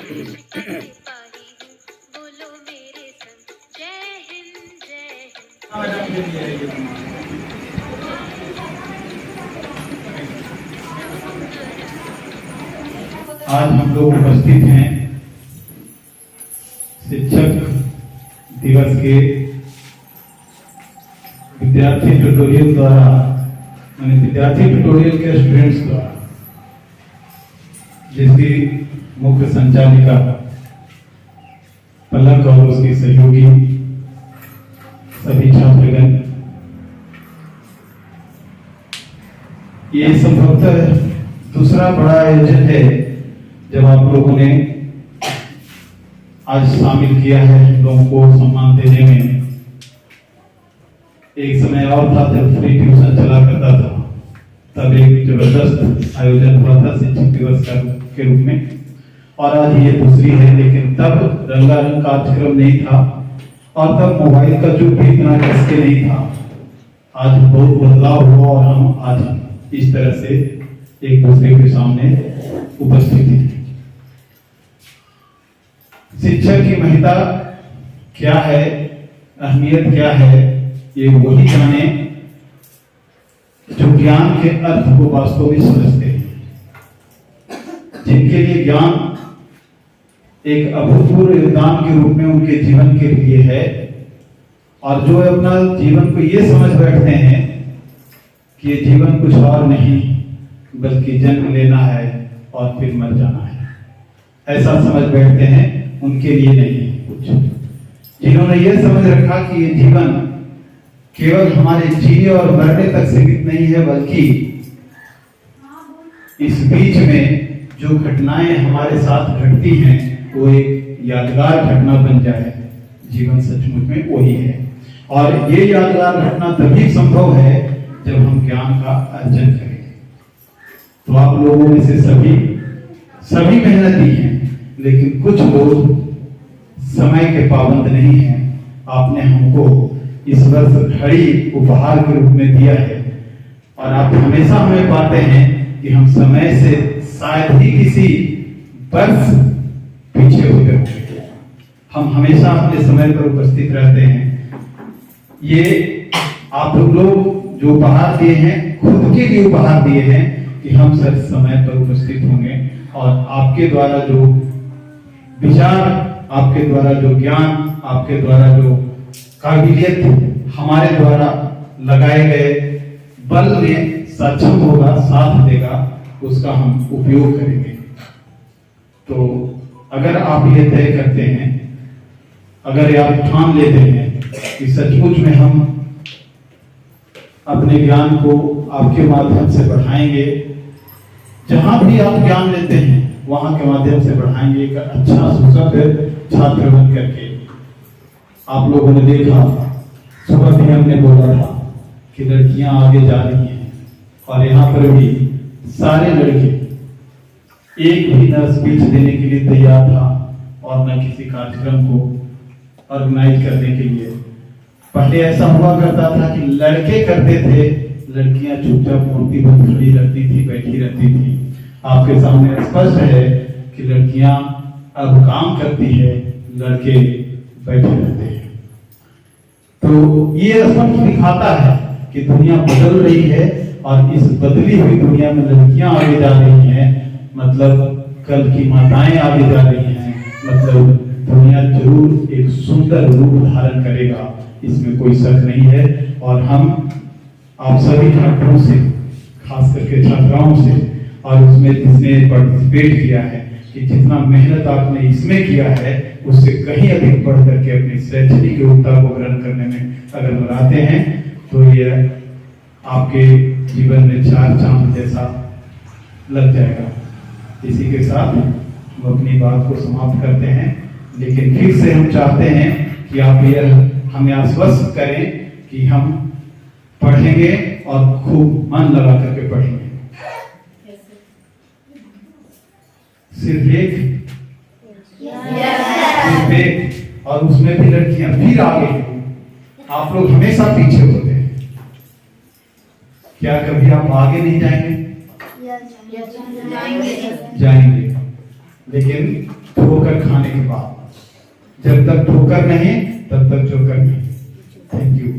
बोलो मेरे संग जय हिंद जय हिंद। आज हम लोग उपस्थित हैं शिक्षक दिवस के विद्यार्थी ट्यूटोरियल द्वारा, यानी विद्यार्थी ट्यूटोरियल के स्टूडेंट्स द्वारा, जिसकी मुख्य संचालिका पलक और उसकी सहयोगी सभी छात्रगण, ये संभवतः दूसरा बड़ा आयोजन है जब आप लोगों ने आज शामिल किया है लोगों को सम्मान देने में। एक समय और था जब फ्री ट्यूशन चला करता था, तब एक जबरदस्त आयोजन हुआ था शिक्षक दिवस के रूप में, और आज ये दूसरी है। लेकिन तब रंगारंग कार्यक्रम नहीं था और तब मोबाइल का जो भी इतना कसके नहीं था। आज बहुत बदलाव हुआ और हम आज इस तरह से एक दूसरे के सामने उपस्थित हैं। शिक्षक की महत्ता क्या है, अहमियत क्या है, ये वही जाने जो ज्ञान के अर्थ को वास्तव में समझते हैं, जिनके लिए ज्ञान एक अभूतपूर्व योगदान के रूप में उनके जीवन के लिए है, और जो अपना जीवन को ये समझ बैठते हैं कि ये जीवन कुछ और नहीं बल्कि जन्म लेना है और फिर मर जाना है, ऐसा समझ बैठते हैं, उनके लिए नहीं है कुछ। जिन्होंने ये समझ रखा कि ये जीवन केवल हमारे जीने और मरने तक सीमित नहीं है, बल्कि इस बीच में जो घटनाएं हमारे साथ घटती हैं वो एक यादगार घटना बन जाए, जीवन सचमुच में वही है। और ये यादगार घटना तभी संभव है जब हम ज्ञान का अर्जन करें। तो आप लोगों में से सभी मेहनती हैं, लेकिन कुछ लोग समय के पाबंद नहीं हैं। आपने हमको इस वर्ष घड़ी उपहार के रूप में दिया है, और आप हमेशा हमें पाते हैं कि हम समय से शायद ही किसी वर्ष पीछे होते होंगे। हम हमेशा अपने समय पर उपस्थित रहते हैं। ये आप लोग जो उपहार दिए हैं, खुद के लिए उपहार दिए हैं कि हम सर समय पर उपस्थित होंगे, और आपके द्वारा जो विचार, आपके द्वारा जो ज्ञान, आपके द्वारा जो काबिलियत हमारे द्वारा लगाए गए बल में सक्षम होगा, साथ देगा, उसका हम उपयोग करेंगे। तो अगर आप ये तय करते हैं, अगर आप ठान लेते हैं कि सचमुच में हम अपने ज्ञान को आपके माध्यम से बढ़ाएंगे, जहां भी आप ज्ञान लेते हैं वहां के माध्यम से बढ़ाएंगे, एक अच्छा सुसभ्य छात्र बन करके। आप लोगों ने देखा, सुबह भी हमने बोला था कि लड़कियां आगे जा रही हैं, और यहाँ पर भी सारे लड़के एक भी न स्पीच देने के लिए तैयार था और न किसी कार्यक्रम को ऑर्गेनाइज करने के लिए। पहले ऐसा हुआ करता था कि लड़के करते थे, लड़कियां चुपचाप मूर्ति बंद खड़ी रहती थी, बैठी रहती थी। आपके सामने स्पष्ट है कि लड़कियां अब काम करती है, लड़के बैठे रहते हैं। तो ये स्पष्ट दिखाता है कि दुनिया बदल रही है, और इस बदली हुई दुनिया में लड़कियां आगे जा रही हैं, मतलब कल की माताएं आगे जा रही हैं, मतलब दुनिया जरूर एक सुंदर रूप धारण करेगा, इसमें कोई शक नहीं है। और हम आप सभी छात्रों से, खास करके छात्राओं से, और उसमें जिसने पार्टिसिपेट किया है, कि जितना मेहनत आपने इसमें किया है उससे कहीं अधिक बढ़ करके अपनी शैक्षणिक योग्यता को ग्रहण करने में अगर बनाते हैं, तो ये आपके जीवन में चार चांद जैसा लग जाएगा। इसी के साथ हम अपनी बात को समाप्त करते हैं, लेकिन फिर से हम चाहते हैं कि आप यह हमें आश्वस्त करें कि हम पढ़ेंगे और खूब मन लगा करके पढ़ेंगे। सिर्फ एक, और उसमें भी लड़कियां फिर आगे। आप लोग हमेशा पीछे होते हैं, क्या कभी आप आगे नहीं जाएंगे? जाएंगे, लेकिन ठोकर खाने के बाद। जब तक ठोकर नहीं तब तक जोकर नहीं। Thank you.